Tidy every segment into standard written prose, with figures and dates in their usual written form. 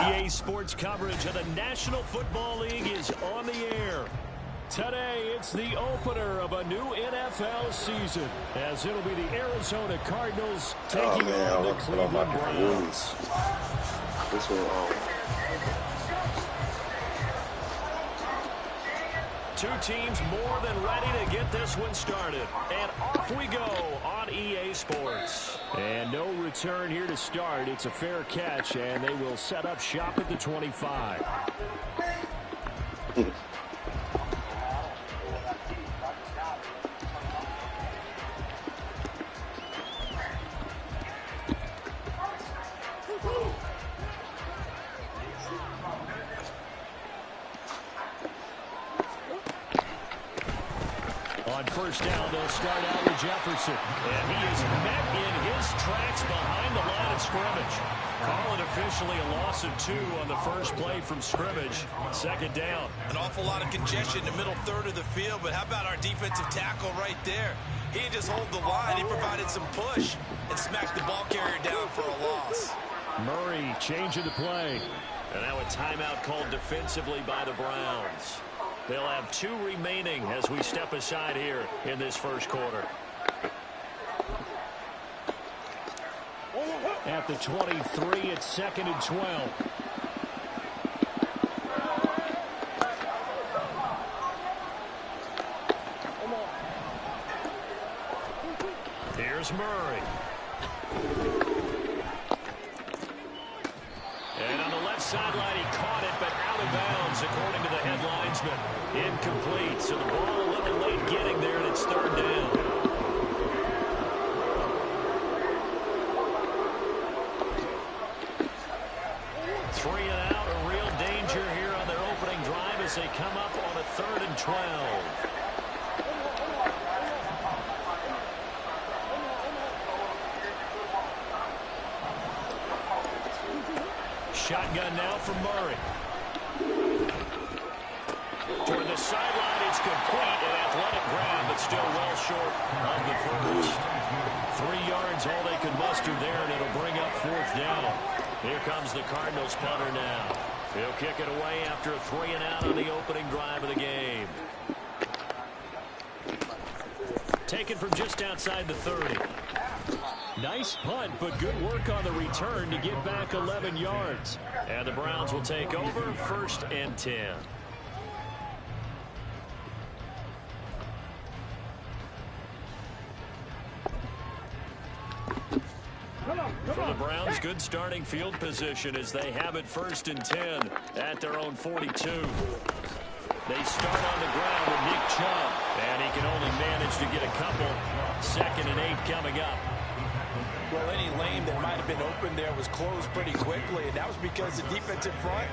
EA Sports coverage of the National Football League is on the air. Today, it's the opener of a new NFL season, as it'll be the Arizona Cardinals taking on the Cleveland Browns. This one, Two teams more than ready to get this one started. And off we go on EA Sports. And no return here to start. It's a fair catch, and they will set up shop at the 25. On first down, they'll start out with Jefferson. And he is met in his tracks behind the line of scrimmage. Call it officially a loss of 2 on the first play from scrimmage. Second down. An awful lot of congestion in the middle third of the field, but how about our defensive tackle right there? He didn't just hold the line. He provided some push and smacked the ball carrier down for a loss. Murray changing the play. And now a timeout called defensively by the Browns. They'll have 2 remaining as we step aside here in this first quarter. At the 23, it's 2nd and 12. Here's Murray. And on the left sideline, he caught it, but out of bounds, according to the headlinesman. Incomplete, so the ball a little late getting there, and it's 3rd down. Three and out, a real danger here on their opening drive as they come up on a 3rd and 12. Shotgun now from Murray. Toward the sideline, it's complete. An athletic grab, but still well short of the first. 3 yards, all they could muster there, and it'll bring up 4th down. Here comes the Cardinals punter now. He'll kick it away after a 3 and out on the opening drive of the game. Taken from just outside the 30. Nice punt, but good work on the return to get back 11 yards. And the Browns will take over 1st and 10. For the Browns, good starting field position as they have it 1st and 10 at their own 42. They start on the ground with Nick Chubb, and he can only manage to get a couple. 2nd and 8 coming up. Well, any lane that might have been open there was closed pretty quickly, and that was because the defensive front,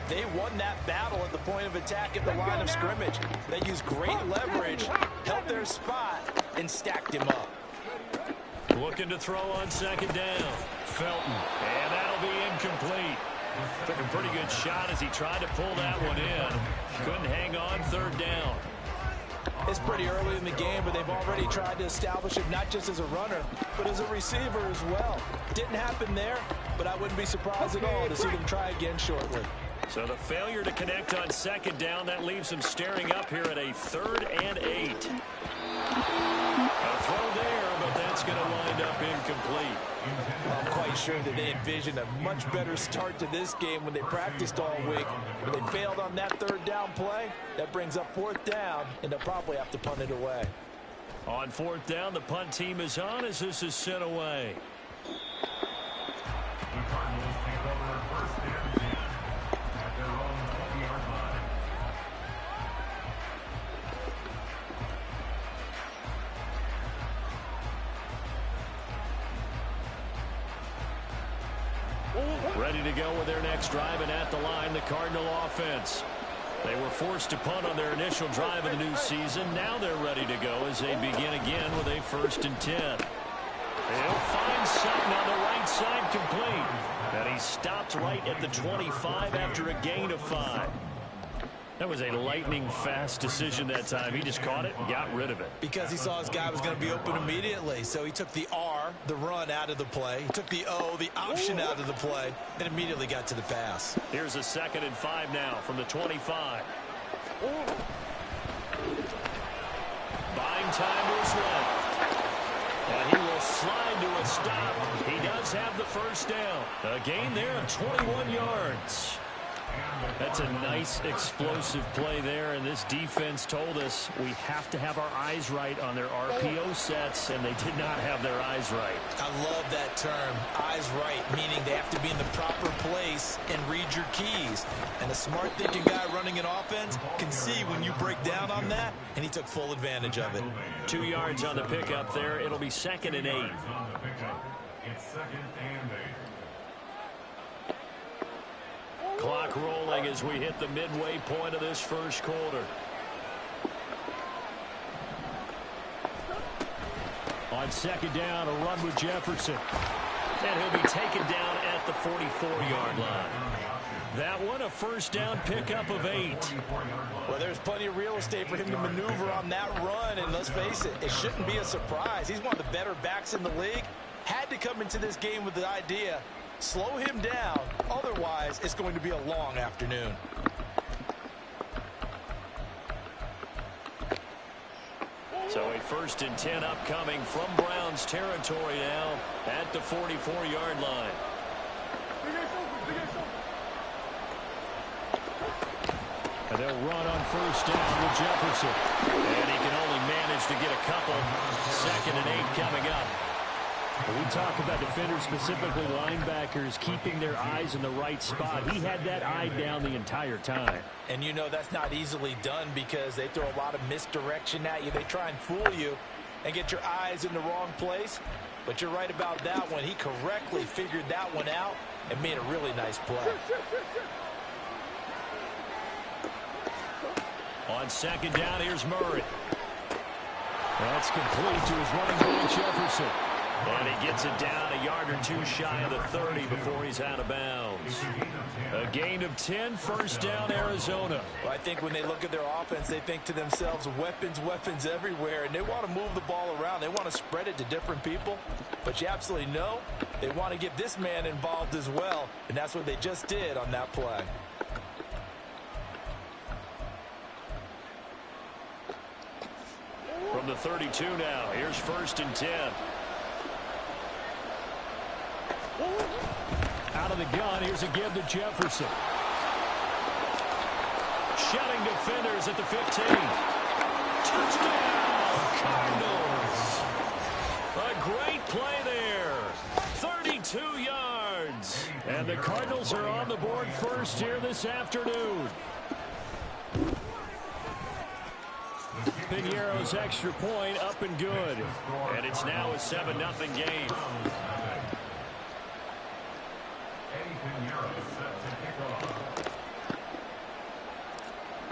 they won that battle at the point of attack at the line of scrimmage. They used great leverage, held their spot, and stacked him up. Looking to throw on 2nd down. Felton, and that'll be incomplete. Took a pretty good shot as he tried to pull that one in. Couldn't hang on 3rd down. It's pretty early in the game, but they've already tried to establish him not just as a runner, but as a receiver as well. Didn't happen there, but I wouldn't be surprised at all to see them try again shortly. So the failure to connect on 2nd down, that leaves them staring up here at a 3rd and 8. A throw there, but that's going to wind up incomplete. I'm quite sure that they envisioned a much better start to this game when they practiced all week. When they failed on that 3rd down play, that brings up 4th down, and they'll probably have to punt it away. On 4th down, the punt team is on as this is sent away. Ready to go with their next drive, and at the line, the Cardinal offense. They were forced to punt on their initial drive of the new season. Now they're ready to go as they begin again with a 1st and 10. He'll find Sutton on the right side, complete. And he stopped right at the 25 after a gain of 5. That was a lightning-fast decision that time. He just caught it and got rid of it. Because he saw his guy was going to be open immediately. So he took the R, the run, out of the play. He took the O, the option, out of the play, and immediately got to the pass. Here's a 2nd and 5 now from the 25. Buying time to his left. And he will slide to a stop. He does have the 1st down. A gain there of 21 yards. That's a nice explosive play there, and this defense told us we have to have our eyes right on their RPO sets, and they did not have their eyes right. I love that term, eyes right, meaning they have to be in the proper place and read your keys. And a smart thinking guy running an offense can see when you break down on that, and he took full advantage of it. 2 yards on the pickup there. It'll be 2nd and 8. It's 2nd and 8. Clock rolling as we hit the midway point of this 1st quarter. On 2nd down, a run with Jefferson. And he'll be taken down at the 44-yard line. That one, a 1st down pickup of 8. Well, there's plenty of real estate for him to maneuver on that run, and let's face it, it shouldn't be a surprise. He's one of the better backs in the league. Had to come into this game with the idea, slow him down, otherwise it's going to be a long afternoon. So a 1st and 10 upcoming from Browns territory now at the 44-yard line. And they'll run on 1st down with Jefferson. And he can only manage to get a couple. 2nd and 8 coming up. When we talk about defenders, specifically linebackers, keeping their eyes in the right spot, he had that eye down the entire time. And you know that's not easily done because they throw a lot of misdirection at you. They try and fool you and get your eyes in the wrong place. But you're right about that one. He correctly figured that one out and made a really nice play. On 2nd down, here's Murray. That's complete to his running back, Jefferson. And he gets it down a yard or 2 shy of the 30 before he's out of bounds. A gain of 10, 1st down, Arizona. Well, I think when they look at their offense, they think to themselves, weapons, weapons everywhere, and they want to move the ball around. They want to spread it to different people, but you absolutely know they want to get this man involved as well, and that's what they just did on that play. From the 32 now, here's 1st and 10. Out of the gun, here's a give to Jefferson. Shutting defenders at the 15. Touchdown, Cardinals. A great play there. 32 yards. And the Cardinals are on the board first here this afternoon. Piñeiro's extra point up and good. And it's now a 7-0 game.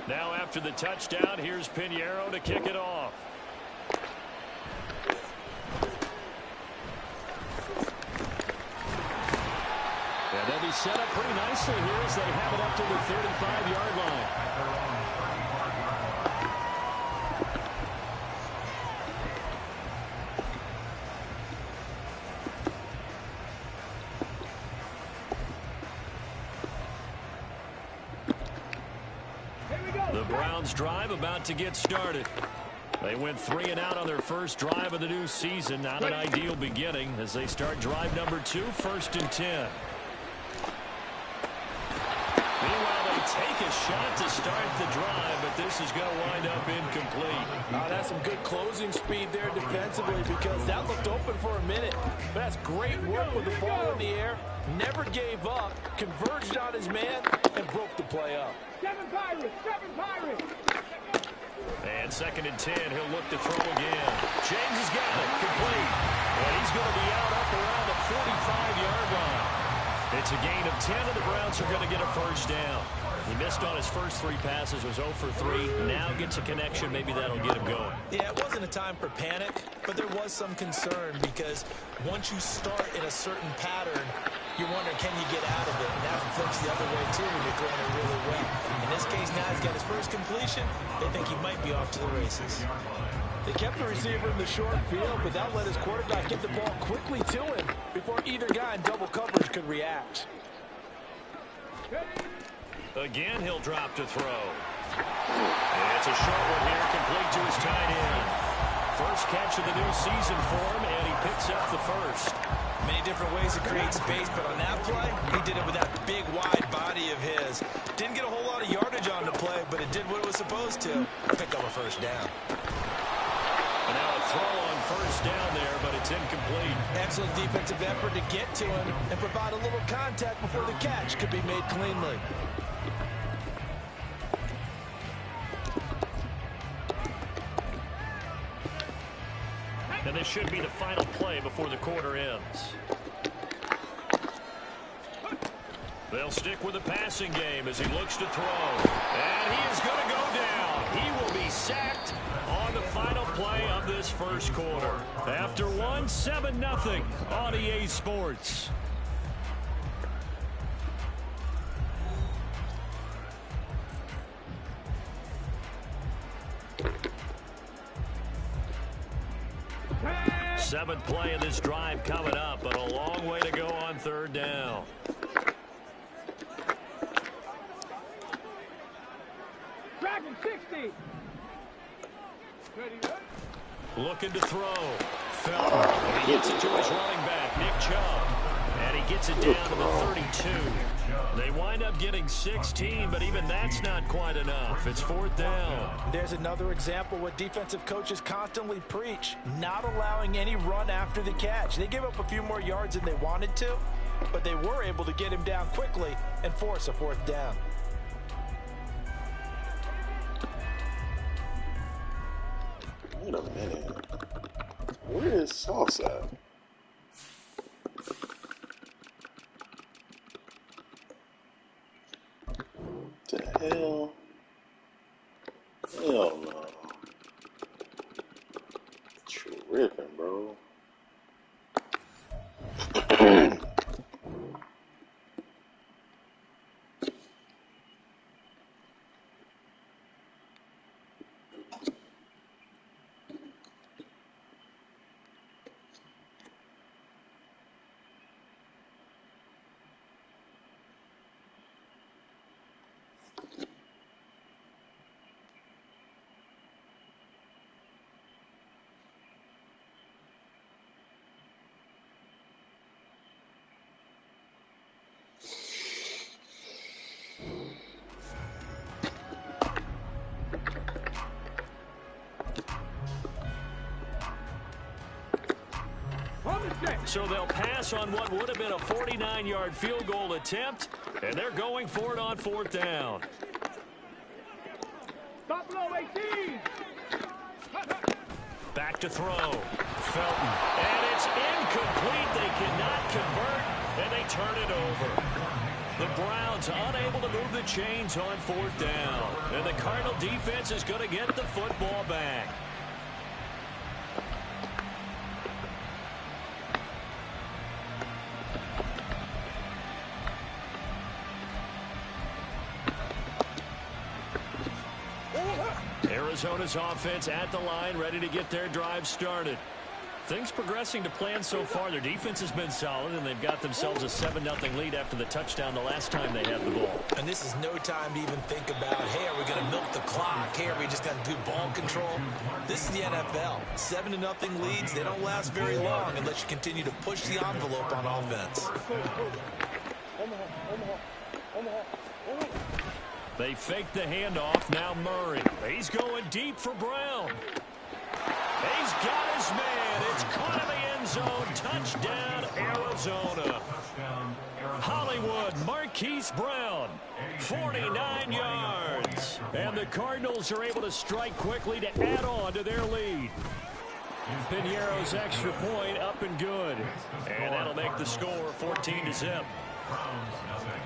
Now after the touchdown, here's Piñeiro to kick it off. And they'll be set up pretty nicely here as they have it up to the 35-yard line. The Browns drive about to get started. They went 3 and out on their first drive of the new season. Not an ideal beginning as they start drive number 2, 1st and 10. Meanwhile, they take a shot to start the drive, but this is going to wind up incomplete. That's some good closing speed there defensively because that looked open for a minute. But that's great work with the ball in the air. Never gave up, converged on his man, and broke the play up. 7 Pirates! And 2nd and 10, he'll look to throw again. James has got it, complete. And he's going to be out up around the 45-yard line. It's a gain of 10, and the Browns are going to get a first down. He missed on his first 3 passes, was 0 for 3. Now gets a connection. Maybe that'll get him going. Yeah, it wasn't a time for panic, but there was some concern because once you start in a certain pattern, you wonder, can you get out of it? And that flips the other way, too, when you're throwing it really well. In this case, now he's got his first completion. They think he might be off to the races. They kept the receiver in the short field, but that let his quarterback get the ball quickly to him before either guy in double coverage could react. Again, he'll drop to throw. It's a short one here, complete to his tight end. First catch of the new season for him, and he picks up the first. Many different ways to create space, but on that play, he did it with that big, wide body of his. Didn't get a whole lot of yardage on the play, but it did what it was supposed to. Pick up a first down. And now a throw on first down there, but it's incomplete. Excellent defensive effort to get to him and provide a little contact before the catch could be made cleanly. And this should be the final play before the quarter ends. They'll stick with the passing game as he looks to throw. And he is going to go down. He will be sacked on the final play of this first quarter. After 7-0 on EA Sports. Seventh play of this drive coming up, but a long way to go on third down. Dragon 60. Looking to throw. Felton. He gets it to his running back, Nick Chubb. And he gets it down to the 32. They wind up getting 16, but even that's not quite enough. It's fourth down. There's another example what defensive coaches constantly preach, not allowing any run after the catch. They gave up a few more yards than they wanted to, but they were able to get him down quickly and force a fourth down. Wait a minute. Where is Sauce at? The hell? Hell no. Tripping, bro. So they'll pass on what would have been a 49-yard field goal attempt, and they're going for it on fourth down. Stop below 18. Back to throw. Felton. And it's incomplete. They cannot convert, and they turn it over. The Browns unable to move the chains on fourth down. And the Cardinal defense is going to get the football back. Arizona's offense at the line, ready to get their drive started. Things progressing to plan so far. Their defense has been solid, and they've got themselves a 7-0 lead after the touchdown the last time they had the ball. And this is no time to even think about, hey, are we going to milk the clock? Hey, are we just going to do ball control? This is the NFL. 7-0 leads, they don't last very long unless you continue to push the envelope on offense. They fake the handoff. Now Murray. He's going deep for Brown. He's got his man. It's caught in the end zone. Touchdown, Arizona. Hollywood, Marquise Brown, 49 yards. And the Cardinals are able to strike quickly to add on to their lead. Piñeiro's extra point up and good. And that'll make the score 14-0. Browns nothing.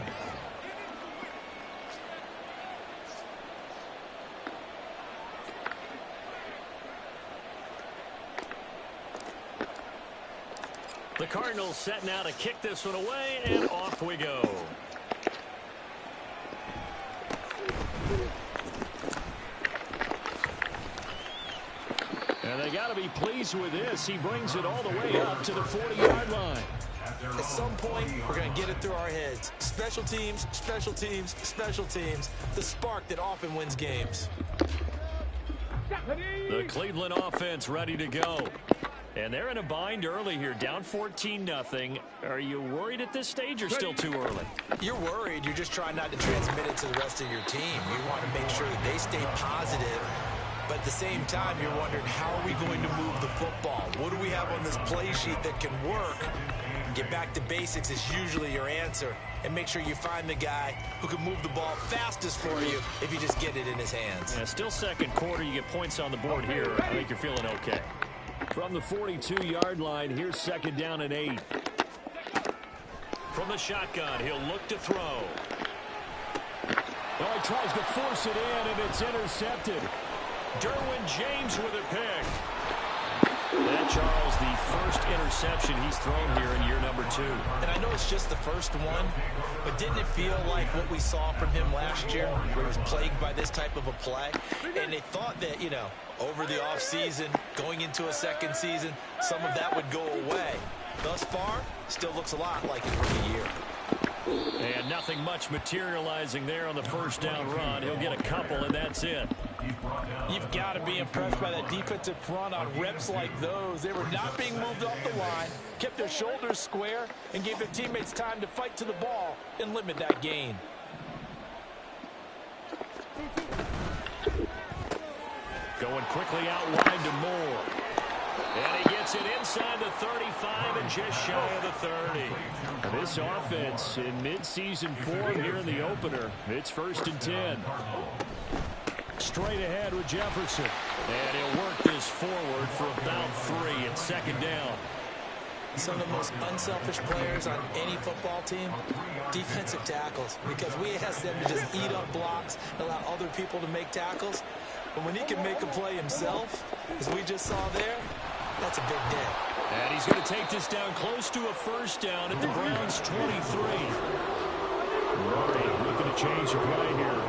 The Cardinals set now to kick this one away, and off we go. And they got to be pleased with this. He brings it all the way up to the 40-yard line. At some point, we're going to get it through our heads. Special teams, special teams, special teams. The spark that often wins games. The Cleveland offense ready to go. And they're in a bind early here, down 14-0. Are you worried at this stage or still too early? You're worried. You're just trying not to transmit it to the rest of your team. You want to make sure that they stay positive. But at the same time, you're wondering, how are we going to move the football? What do we have on this play sheet that can work? Get back to basics is usually your answer. And make sure you find the guy who can move the ball fastest for you if you just get it in his hands. Yeah, still second quarter. You get points on the board here. I think you're feeling okay. From the 42-yard line, here's second down and 8. From the shotgun, he'll look to throw. Oh, he tries to force it in, and it's intercepted. Derwin James with a pick. That, Charles, the first interception he's thrown here in year number 2. And I know it's just the first one, but didn't it feel like what we saw from him last year, where he was plagued by this type of a play? And they thought that, you know, over the offseason, going into a second season, some of that would go away. Thus far, still looks a lot like his rookie year. And nothing much materializing there on the first down run. He'll get a couple, and that's it. You've got to be impressed by that defensive front on reps like those. They were not being moved off the line, kept their shoulders square, and gave their teammates time to fight to the ball and limit that gain. Going quickly out wide to Moore. And he gets it inside the 35 and just shy of the 30. This offense in midseason form here in the opener. It's 1st and 10. Straight ahead with Jefferson. And he'll work this forward for about 3 at second down. Some of the most unselfish players on any football team, defensive tackles, because we ask them to just eat up blocks, allow other people to make tackles. But when he can make a play himself, as we just saw there, that's a big day. And he's going to take this down close to a first down at the Browns' 23. Murray looking to change the play here.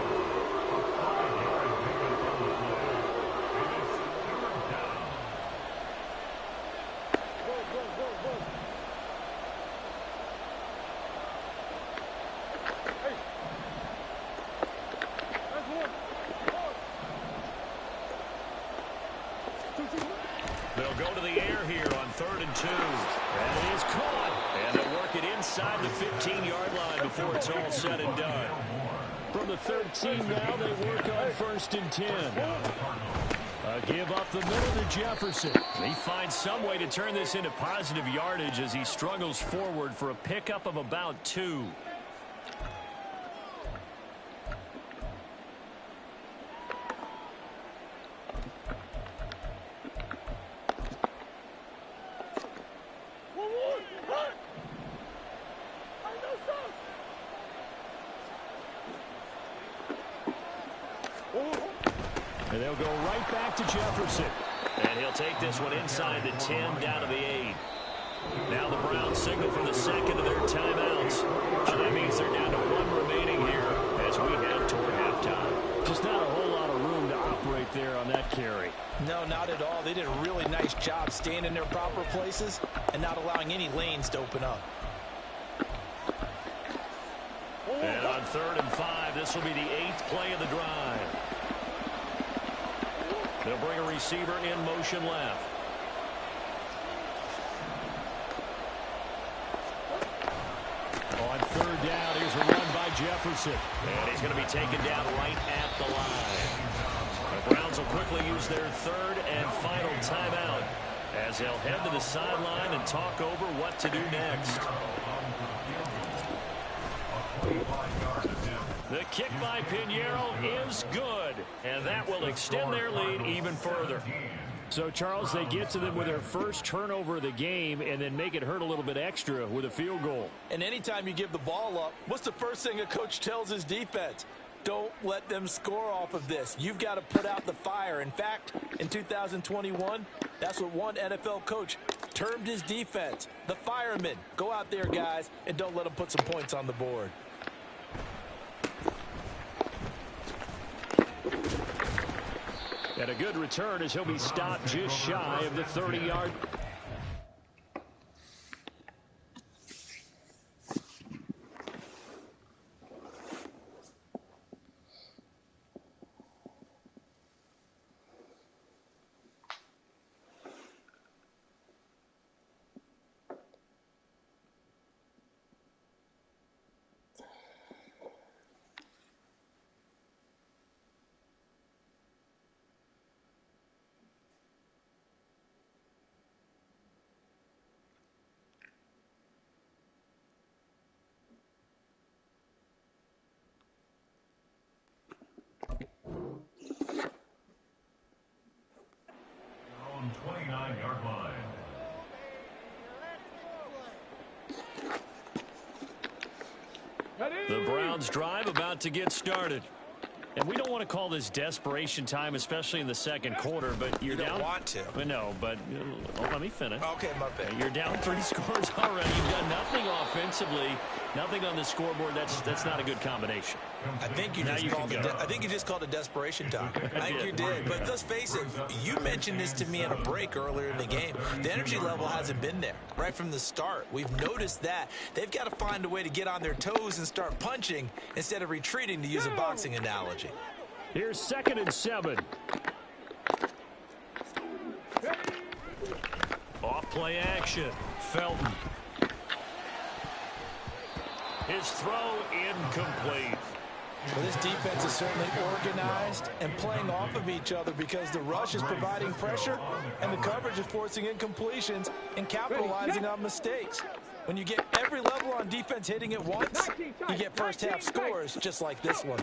They'll go to the air here on 3rd and 2. And it is caught. And they'll work it inside the 15-yard line before it's all said and done. From the 13 now, they work on 1st and 10. A give up the middle to Jefferson. He finds some way to turn this into positive yardage as he struggles forward for a pickup of about 2. And they'll go right back to Jefferson. And he'll take this one inside the 10 down to the 8. Now the Browns signal for the second of their timeouts. So that means they're down to 1 remaining here as we head toward halftime. Just not a whole lot of room to operate there on that carry. No, not at all. They did a really nice job staying in their proper places and not allowing any lanes to open up. And on 3rd and 5, this will be the 8th play of the drive. They'll bring a receiver in motion left. On 3rd down, here's a run by Jefferson. And he's going to be taken down right at the line. The Browns will quickly use their 3rd and final timeout as they'll head to the sideline and talk over what to do next. The kick by Pinheiro is good, and that will extend their lead even further. So, Charles, they get to them with their first turnover of the game and then make it hurt a little bit extra with a field goal. And anytime you give the ball up, what's the first thing a coach tells his defense? Don't let them score off of this. You've got to put out the fire. In fact, in 2021, that's what one NFL coach termed his defense, the firemen. Go out there, guys, and don't let them put some points on the board. And a good return as he'll be stopped just shy of the 30-yard. On 29-yard line. The Browns drive about to get started. And we don't want to call this desperation time, especially in the second quarter, but you're down. You don't want to. No, but let me finish. Okay, my bad. You're down 3 scores already. You've done nothing offensively, nothing on the scoreboard. That's not a good combination. I think you just called it desperation time. I think you did. But let's face it, you mentioned this to me in a break earlier in the game. The energy level hasn't been there right from the start. We've noticed that. They've got to find a way to get on their toes and start punching instead of retreating, to use a boxing analogy. Here's 2nd and 7. Off play action. Felton. His throw incomplete. Well, this defense is certainly organized and playing off of each other because the rush is providing pressure and the coverage is forcing incompletions and capitalizing on mistakes. When you get every level on defense hitting at once, you get first half scores just like this one.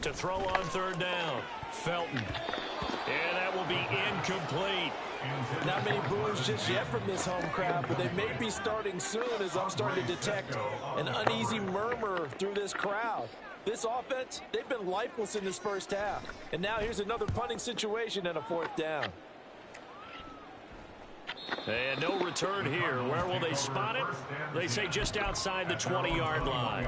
To throw on 3rd down. Felton. And that will be incomplete. Not many boos just yet from this home crowd, but they may be starting soon as I'm starting to detect an uneasy murmur through this crowd. This offense, they've been lifeless in this first half. And now here's another punting situation and a 4th down. And no return here. Where will they spot it? They say just outside the 20-yard line.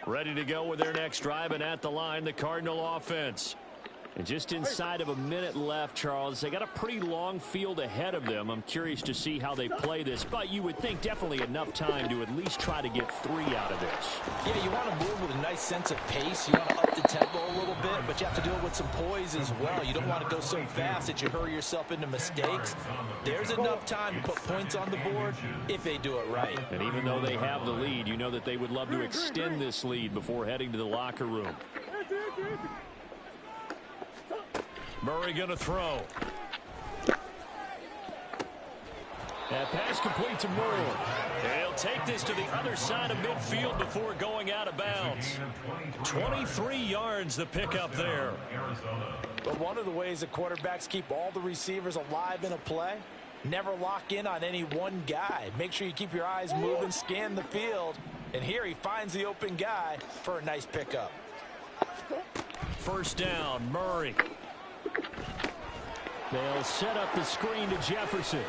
Ready to go with their next drive, and at the line, the Cardinal offense. And just inside of a minute left, Charles, they got a pretty long field ahead of them. I'm curious to see how they play this, but you would think definitely enough time to at least try to get 3 out of this. Yeah, you want to move with a nice sense of pace. You want to up the tempo a little bit, but you have to do it with some poise as well. You don't want to go so fast that you hurry yourself into mistakes. There's enough time to put points on the board if they do it right. And even though they have the lead, you know that they would love to extend this lead before heading to the locker room. Murray going to throw. That pass complete to Moore. He'll take this to the other side of midfield before going out of bounds. 23 yards the pickup there. But one of the ways the quarterbacks keep all the receivers alive in a play, never lock in on any one guy. Make sure you keep your eyes moving, scan the field. And here he finds the open guy for a nice pickup. 1st down, Murray. They'll set up the screen to Jefferson.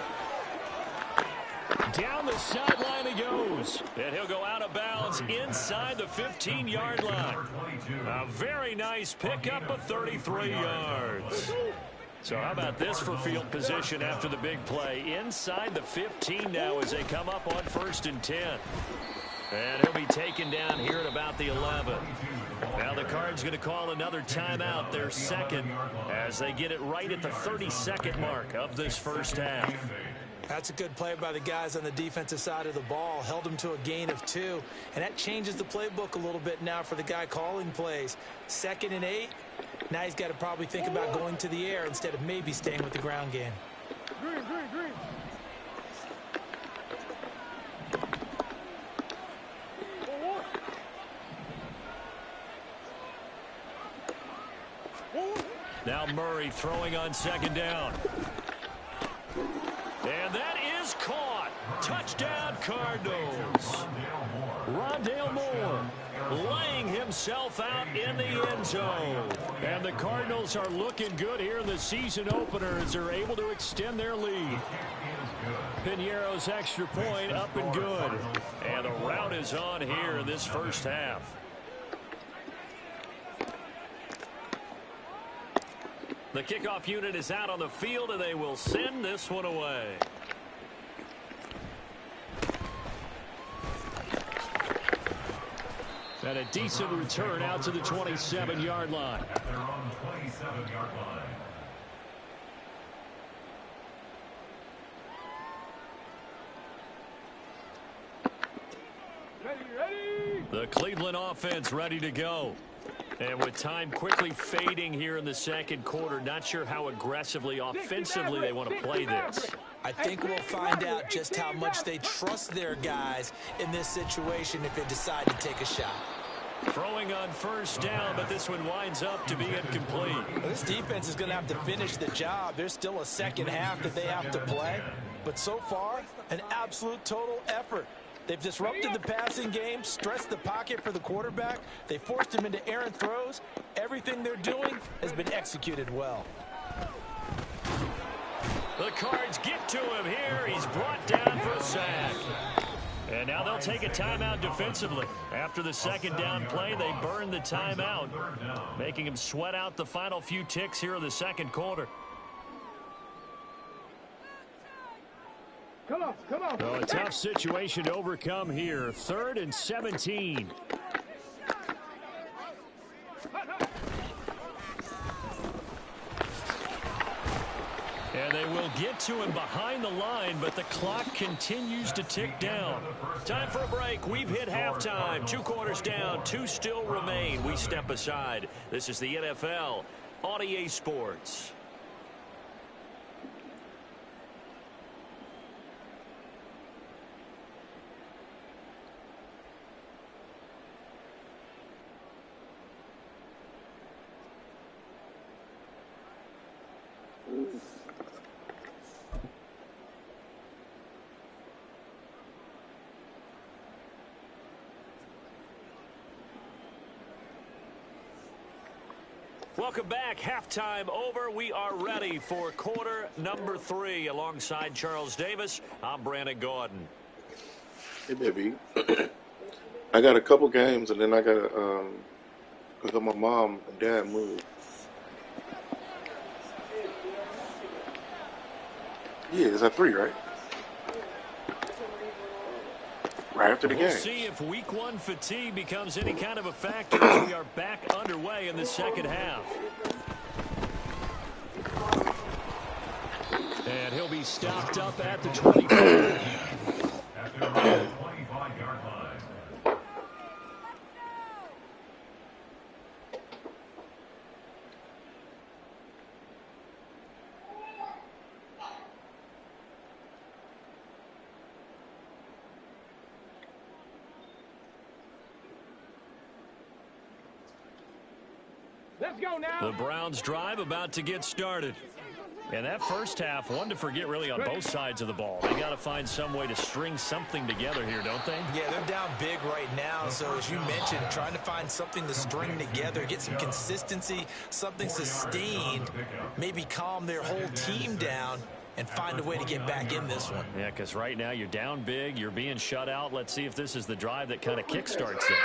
Down the sideline he goes. And he'll go out of bounds inside the 15-yard line. A very nice pickup of 33 yards. So how about this for field position after the big play? Inside the 15 now as they come up on 1st and 10. And he'll be taken down here at about the 11. Now the Cards going to call another timeout, their 2nd, as they get it right at the 32nd mark of this first half. That's a good play by the guys on the defensive side of the ball. Held them to a gain of 2. And that changes the playbook a little bit now for the guy calling plays. 2nd and 8. Now he's got to probably think about going to the air instead of maybe staying with the ground game. Now Murray throwing on second down. And that is caught. Touchdown, Cardinals. Rondale Moore laying himself out in the end zone. And the Cardinals are looking good here in the season opener as they're able to extend their lead. Piñeiro's extra point up and good. And the rout is on here in this first half. The kickoff unit is out on the field, and they will send this one away. And a decent return out to the 27-yard line. At their own 27-yard line. Ready. The Cleveland offense ready to go. And with time quickly fading here in the second quarter, not sure how aggressively, offensively they want to play this. I think we'll find out just how much they trust their guys in this situation if they decide to take a shot. Throwing on first down, but this one winds up to be incomplete. Well, this defense is going to have to finish the job. There's still a second half that they have to play. But so far, an absolute total effort. They've disrupted the passing game, stressed the pocket for the quarterback. They forced him into errant throws. Everything they're doing has been executed well. The Cards get to him here. He's brought down for a sack. And now they'll take a timeout defensively. After the second down play, they burn the timeout, making him sweat out the final few ticks here in the second quarter. Come on. So a tough situation to overcome here. 3rd and 17. And they will get to him behind the line, but the clock continues to tick down. Time for a break. We've hit halftime. 2 quarters down. 2 still remain. We step aside. This is the NFL on EA Sports. Welcome back. Halftime over. We are ready for quarter number 3. Alongside Charles Davis, I'm Brandon Gordon. Hey, baby. I got a couple games, and then I got because my mom and dad moved. Yeah, it's at 3, right? Right after the game. We'll see if week 1 fatigue becomes any kind of a factor as we are back underway in the second half. And he'll be stopped up at the 25. At their own 25-yard line. Let's go now. The Browns drive about to get started. And that first half, one to forget really on both sides of the ball. They got to find some way to string something together here, don't they? Yeah, they're down big right now. So as you mentioned, trying to find something to string together, get some consistency, something sustained, maybe calm their whole team down and find a way to get back in this one. Yeah, because right now you're down big, you're being shut out. Let's see if this is the drive that kind of kickstarts it.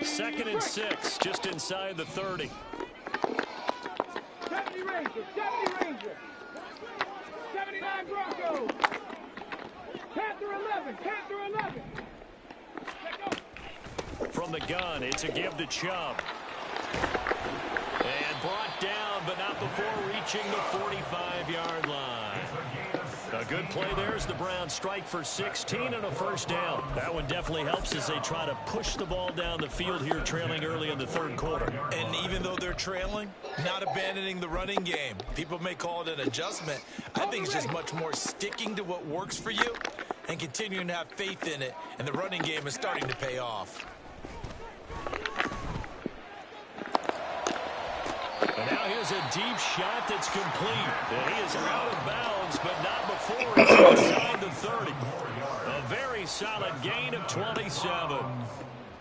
2nd and 6, just inside the 30. 70 Ranger, 79 Broncos. Panther 11. From the gun, it's a give to Chubb. And brought down, but not before reaching the 45-yard line. A good play there as the Browns strike for 16 and a first down. That one definitely helps as they try to push the ball down the field here, trailing early in the third quarter. And even though they're trailing, not abandoning the running game. People may call it an adjustment. I think it's just much more sticking to what works for you and continuing to have faith in it. And the running game is starting to pay off. And now here's a deep shot that's complete. And he is out of bounds, but not before he's inside the 30. A very solid gain of 27.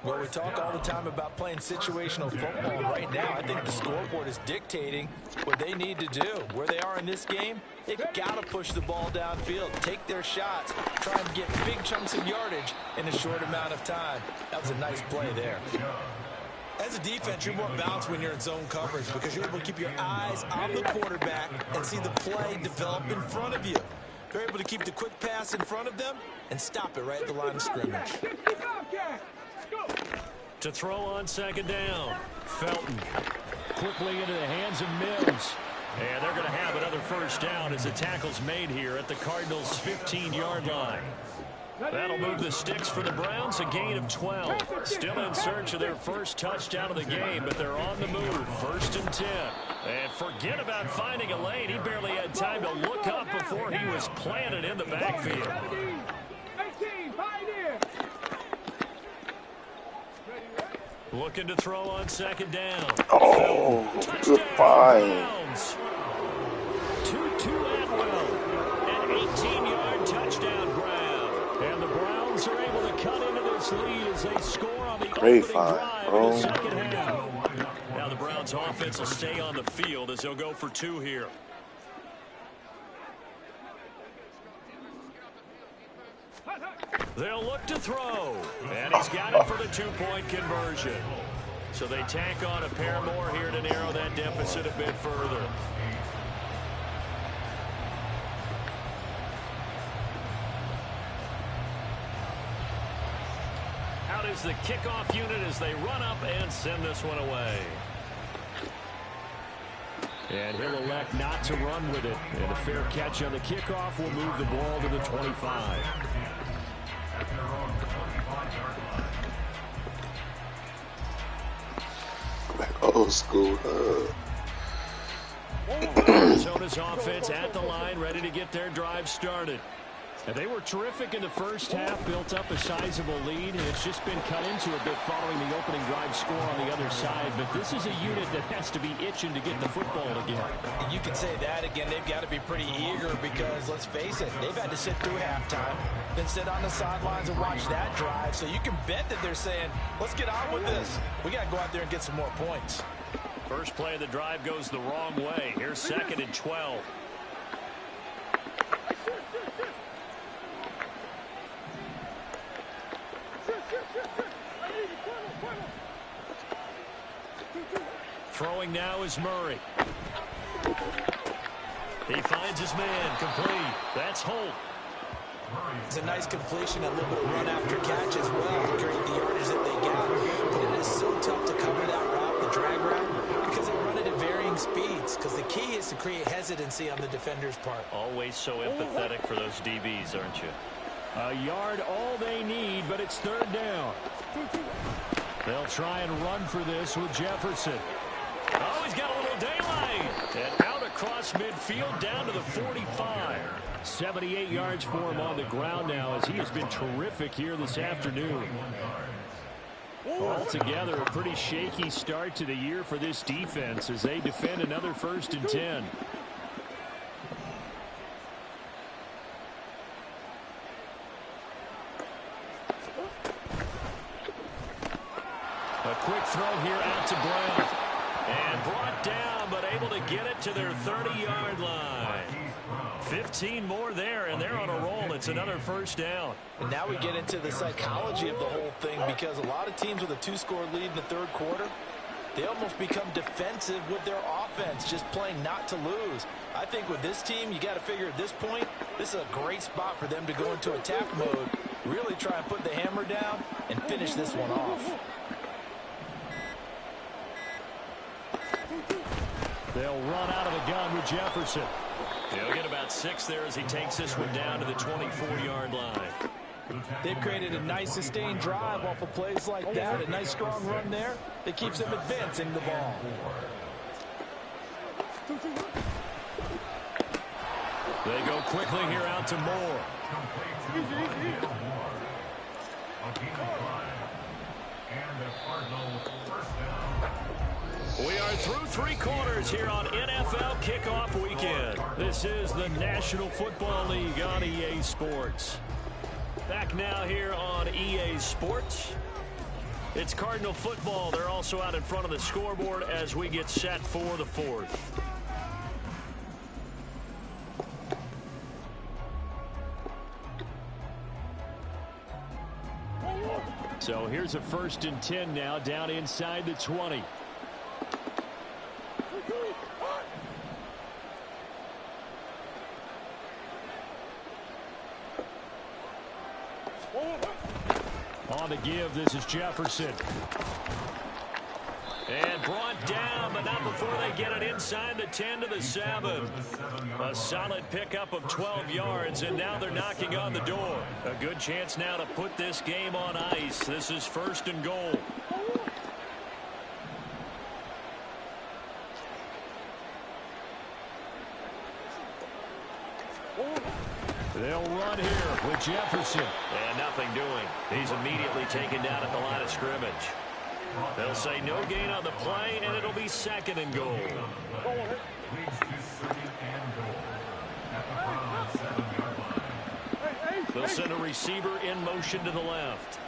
Well, we talk all the time about playing situational football. Right now, I think the scoreboard is dictating what they need to do. Where they are in this game, they've got to push the ball downfield, take their shots, try and get big chunks of yardage in a short amount of time. That was a nice play there. As a defense, you're more balanced when you're in zone coverage because you're able to keep your eyes on the quarterback and see the play develop in front of you. You're able to keep the quick pass in front of them and stop it right at the line of scrimmage. To throw on second down. Felton quickly into the hands of Mims. And they're going to have another first down as the tackle's made here at the Cardinals' 15-yard line. That'll move the sticks for the Browns, a gain of 12. Still in search of their first touchdown of the game, but they're on the move. 1st and 10. And forget about finding a lane. He barely had time to look up before he was planted in the backfield. 18, pioneer. Looking to throw on second down. Oh, good find. 2-2 Atwell. An 18-yard touchdown grab. And the Browns are able to cut into this lead as they score on the opening drive in the second half. Now the Browns offense will stay on the field as they'll go for 2 here. They'll look to throw. And he's got it for the 2-point conversion. So they tack on a pair more here to narrow that deficit a bit further. Out is the kickoff unit as they run up and send this one away. And he'll elect not to run with it. And a fair catch on the kickoff will move the ball to the 25. Old school. Arizona's offense at the line, ready to get their drive started. And they were terrific in the first half, built up a sizable lead, and it's just been cut into a bit following the opening drive score on the other side. But this is a unit that has to be itching to get the football again. And you can say that again. They've got to be pretty eager because, let's face it, they've had to sit through halftime, then sit on the sidelines and watch that drive. So you can bet that they're saying, let's get on with this. We got to go out there and get some more points. First play of the drive goes the wrong way. Here's 2nd and 12. Throwing now is Murray. He finds his man, complete. That's Holt. It's a nice completion, a little bit of run after catch as well to create the yardage that they get. But it is so tough to cover that route, the drag route, because they run it at varying speeds. Because the key is to create hesitancy on the defender's part. Always so empathetic for those DBs, aren't you? A yard all they need, but it's 3rd down. They'll try and run for this with Jefferson. Oh, he's got a little daylight. And out across midfield down to the 45. 78 yards for him on the ground now as he has been terrific here this afternoon. Altogether, a pretty shaky start to the year for this defense as they defend another 1st and 10. A quick throw here out to Brown. And brought down, but able to get it to their 30-yard line. 15 more there, and they're on a roll. It's another 1st down. And now we get into the psychology of the whole thing because a lot of teams with a 2-score lead in the 3rd quarter, they almost become defensive with their offense, just playing not to lose. I think with this team, you got to figure at this point, this is a great spot for them to go into attack mode, really try and put the hammer down and finish this one off. They'll run out of the gun with Jefferson. He'll get about 6 there as he takes this one down to the 24-yard line. They've created a nice sustained drive off of plays like that. A nice strong run there that keeps them advancing the ball. They go quickly here out to Moore. We are through 3 quarters here on NFL Kickoff Weekend. This is the National Football League on EA Sports. Back now here on EA Sports. It's Cardinal football. They're also out in front of the scoreboard as we get set for the 4th. So here's a 1st and 10 now down inside the 20. On the give, this is Jefferson. And brought down, but not before they get it inside the 10 to the 7. A solid pickup of 12 yards, and now they're knocking on the door. A good chance now to put this game on ice. This is 1st and goal. They'll run here with Jefferson. And nothing doing. He's immediately taken down at the line of scrimmage. They'll say no gain on the play, and it'll be 2nd and goal. They'll send a receiver in motion to the left.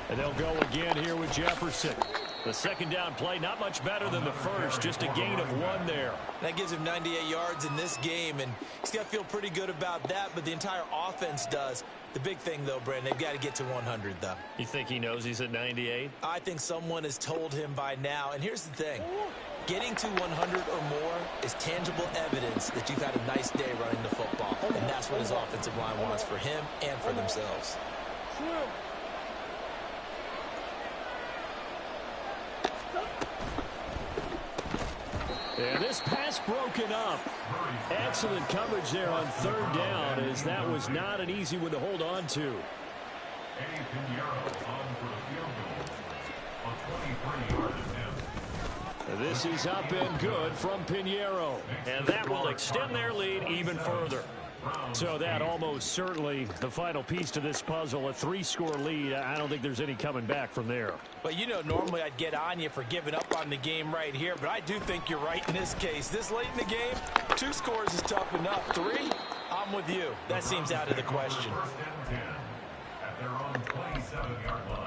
And they'll go again here with Jefferson. The 2nd down play, not much better than the first, just a gain of 1 there. That gives him 98 yards in this game, and he's got to feel pretty good about that, but the entire offense does. The big thing, though, Brandon, they've got to get to 100, though. You think he knows he's at 98? I think someone has told him by now, and here's the thing. Getting to 100 or more is tangible evidence that you've had a nice day running the football, and that's what his offensive line wants for him and for themselves. And this pass broken up. Excellent coverage there on 3rd down, as that was not an easy one to hold on to. This is up and good from Pinheiro. And that will extend their lead even further. So that almost certainly the final piece to this puzzle, a 3-score lead. I don't think there's any coming back from there. But, you know, normally I'd get on you for giving up on the game right here, but I do think you're right in this case. This late in the game, 2 scores is tough enough. 3, I'm with you. That seems out of the question. 1st and 10 at their own 27-yard line.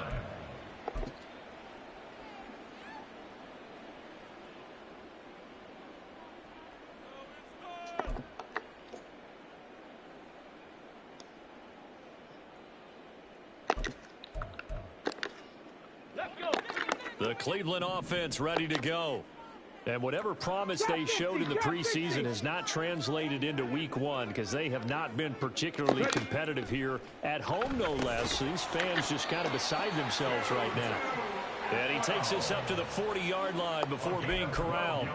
The Cleveland offense ready to go. And whatever promise they showed in the preseason has not translated into week 1, because they have not been particularly competitive here at home, no less. These fans just kind of beside themselves right now. And he takes this up to the 40-yard line before being corralled.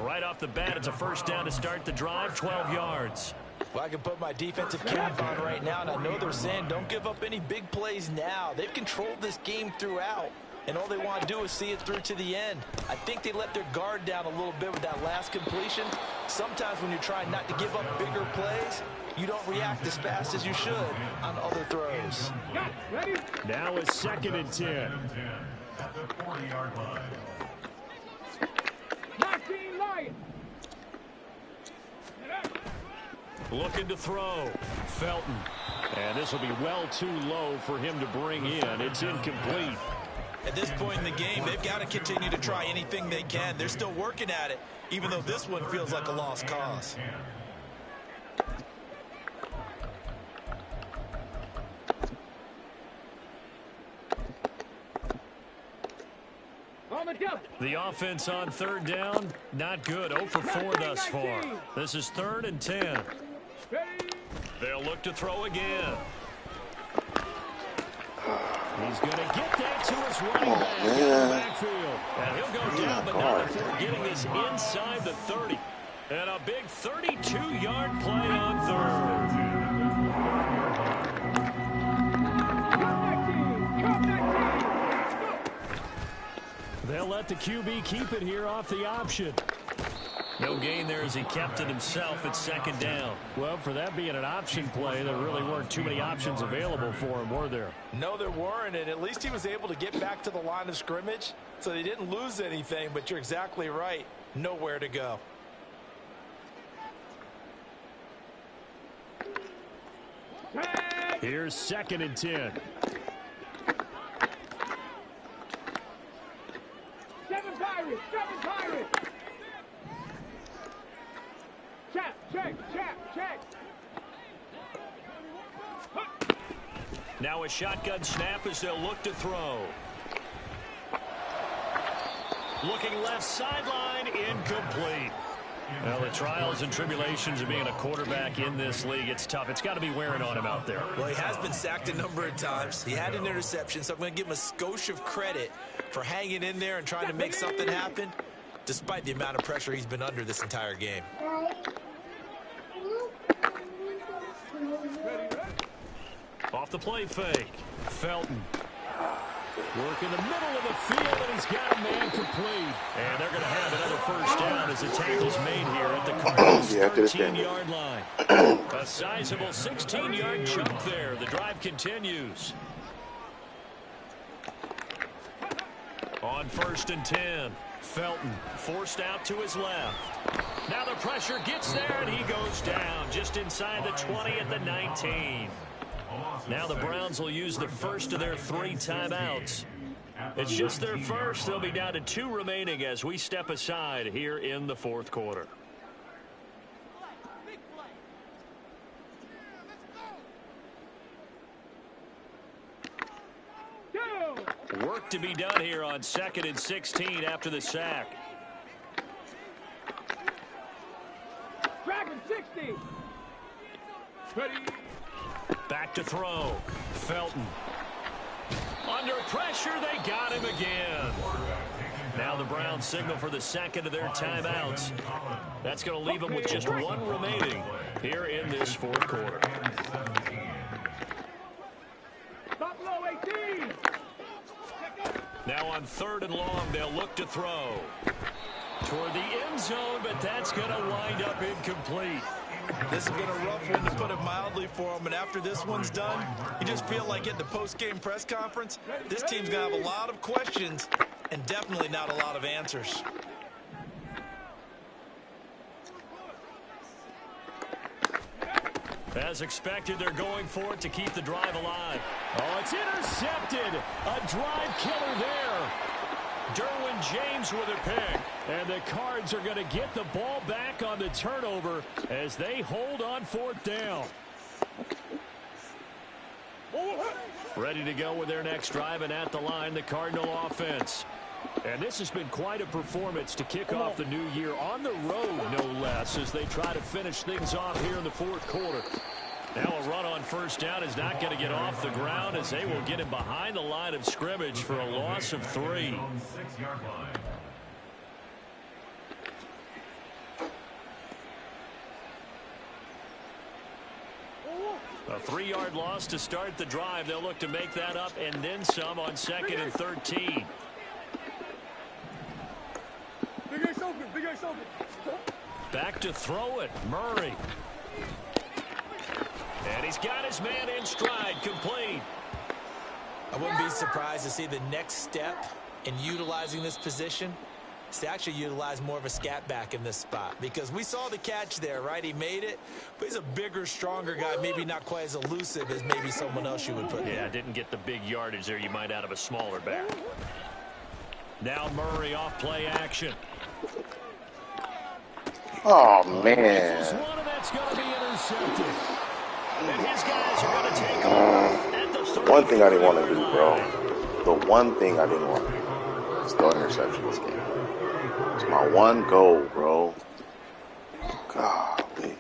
Right off the bat, it's a 1st down to start the drive, 12 yards. Well, I can put my defensive cap on right now, and I know they're saying don't give up any big plays now. They've controlled this game throughout, and all they want to do is see it through to the end. I think they let their guard down a little bit with that last completion. Sometimes when you're trying not to give up bigger plays, you don't react as fast as you should on other throws. Now it's 2nd and 10. At the 40-yard line. Looking to throw. Felton. And this will be well too low for him to bring in. It's incomplete. At this point in the game, they've got to continue to try anything they can. They're still working at it, even though this one feels like a lost cause. The offense on 3rd down, not good. 0 for 4 thus far. This is 3rd and 10. They'll look to throw again. He's going to get that to his running back in the backfield. And he'll go down, but not before getting this inside the 30. And a big 32-yard play on third. They'll let the QB keep it here off the option. No gain there as he kept it himself at second down. Well, for that being an option play, there really weren't too many options available for him, were there? No, there weren't, and at least he was able to get back to the line of scrimmage, so they didn't lose anything, but you're exactly right. Nowhere to go. Here's 2nd and 10. 7 Pirates! 7 Pirates! Check! Now a shotgun snap as they'll look to throw. Looking left sideline, incomplete. Well, the trials and tribulations of being a quarterback in this league, it's tough. It's got to be wearing on him out there. Well, he has been sacked a number of times. He had an interception, so I'm going to give him a skosh of credit for hanging in there and trying to make something happen, despite the amount of pressure he's been under this entire game. Off the play fake. Felton. Work in the middle of the field, and he's got a man complete. And they're going to have another first down as the tackle's made here at the Cardinals' 13-yard line. A sizable 16-yard chunk there. The drive continues. On 1st and 10, Felton forced out to his left. Now the pressure gets there, and he goes down just inside the 20 at the 19. Now the Browns will use the first of their 3 timeouts. It's just their first. They'll be down to 2 remaining as we step aside here in the 4th quarter. Work to be done here on 2nd and 16 after the sack. Dragon 60! Ready? Back to throw. Felton. Under pressure, they got him again. Now the Browns signal for the 2nd of their timeouts. That's going to leave them with just 1 remaining here in this 4th quarter. Buffalo 18! Now on 3rd and long, they'll look to throw. Toward the end zone, but that's going to wind up incomplete. This has been a rough one, to put it mildly, for him. And after this one's done, you just feel like at the post-game press conference, this team's going to have a lot of questions and definitely not a lot of answers. As expected, they're going for it to keep the drive alive. Oh, it's intercepted. A drive killer there. Derwin James with a pick. And the Cards are going to get the ball back on the turnover as they hold on 4th down. Ready to go with their next drive, and at the line, the Cardinal offense. And this has been quite a performance to kick off the new year on the road, no less, as they try to finish things off here in the 4th quarter. Now a run on 1st down is not going to get off the ground, as they will get him behind the line of scrimmage for a loss of 3. A 3-yard loss to start the drive. They'll look to make that up and then some on 2nd and 13. Back to throw it. Murray. And he's got his man in stride, complete. I wouldn't be surprised to see the next step in utilizing this position is to actually utilize more of a scat back in this spot, because we saw the catch there, right? He made it, but he's a bigger, stronger guy, maybe not quite as elusive as maybe someone else you would put there. Yeah, didn't get the big yardage there you might out of a smaller back. Now Murray off play action. Oh, man. This is one, and that's going to be intercepted. And his guys are going to take over at the 30. One thing I didn't want to do, bro. The one thing I didn't want to do is throw an interception this game. It's my one goal, bro. Golly.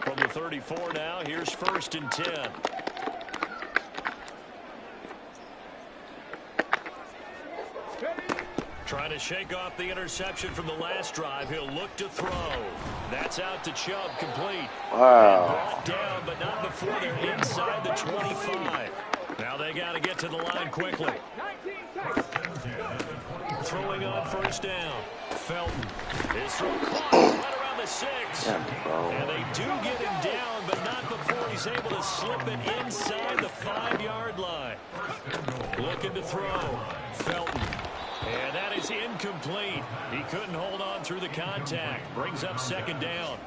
From the 34 now, here's 1st and 10. Trying to shake off the interception from the last drive. He'll look to throw. That's out to Chubb, complete. Wow. Brought down, but not before they're inside the 25. Now they got to get to the line quickly. 19 seconds. Throwing on first down. Felton. His throw caught right around the 6. And they do get him down, but not before he's able to slip it inside the 5-yard line. Looking to throw. Felton. And that is incomplete. He couldn't hold on through the contact. Brings up second down.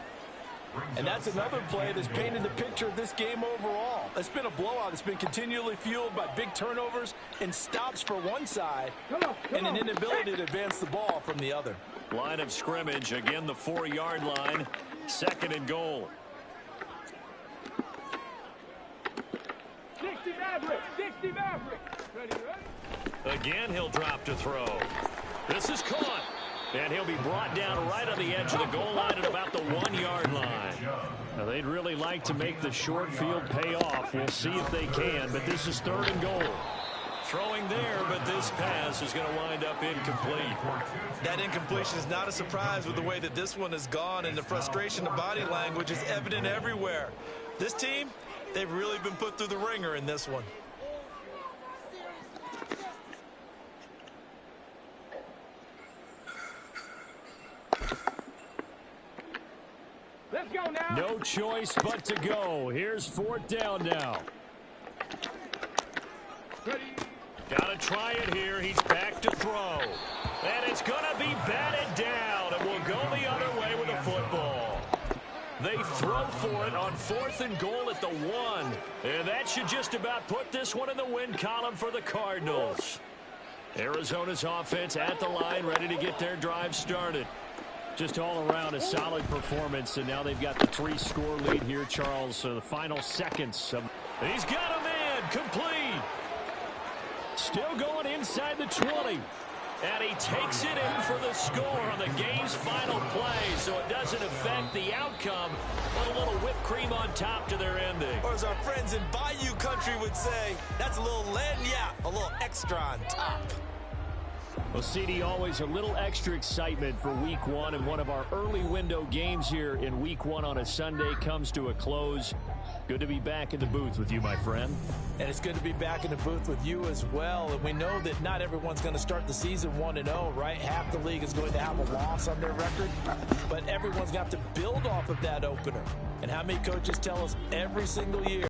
And that's another play that's painted the picture of this game overall. It's been a blowout. It's been continually fueled by big turnovers and stops for one side and an inability to advance the ball from the other. Line of scrimmage, again the 4-yard line. Second and goal. 60 Maverick. 60 Maverick. Ready, ready? Again, he'll drop to throw. This is caught. And he'll be brought down right on the edge of the goal line at about the 1-yard line. Now, they'd really like to make the short field pay off. We'll see if they can, but this is third and goal. Throwing there, but this pass is going to wind up incomplete. That incompletion is not a surprise with the way that this one has gone, and the frustration of body language is evident everywhere. This team, they've really been put through the ringer in this one. Let's go now. No choice but to go. Here's fourth down now. Ready. Got to try it here. He's back to throw. And it's going to be batted down. And will go the other way with the football. They throw for it on fourth and goal at the 1. And that should just about put this one in the win column for the Cardinals. Arizona's offense at the line, ready to get their drive started. Just all around a solid performance, and now they've got the 3-score lead here, Charles. So the final seconds of... He's got him in, complete. Still going inside the 20. And he takes it in for the score on the game's final play, so it doesn't affect the outcome, but a little whipped cream on top to their ending. Or as our friends in Bayou country would say, that's a little lagniappe, a little extra on top. Well, CD, always a little extra excitement for Week 1, and one of our early window games here in Week 1 on a Sunday comes to a close. Good to be back in the booth with you, my friend. And it's good to be back in the booth with you as well. And we know that not everyone's going to start the season 1-0, right? Half the league is going to have a loss on their record. But everyone's got to build off of that opener. And how many coaches tell us every single year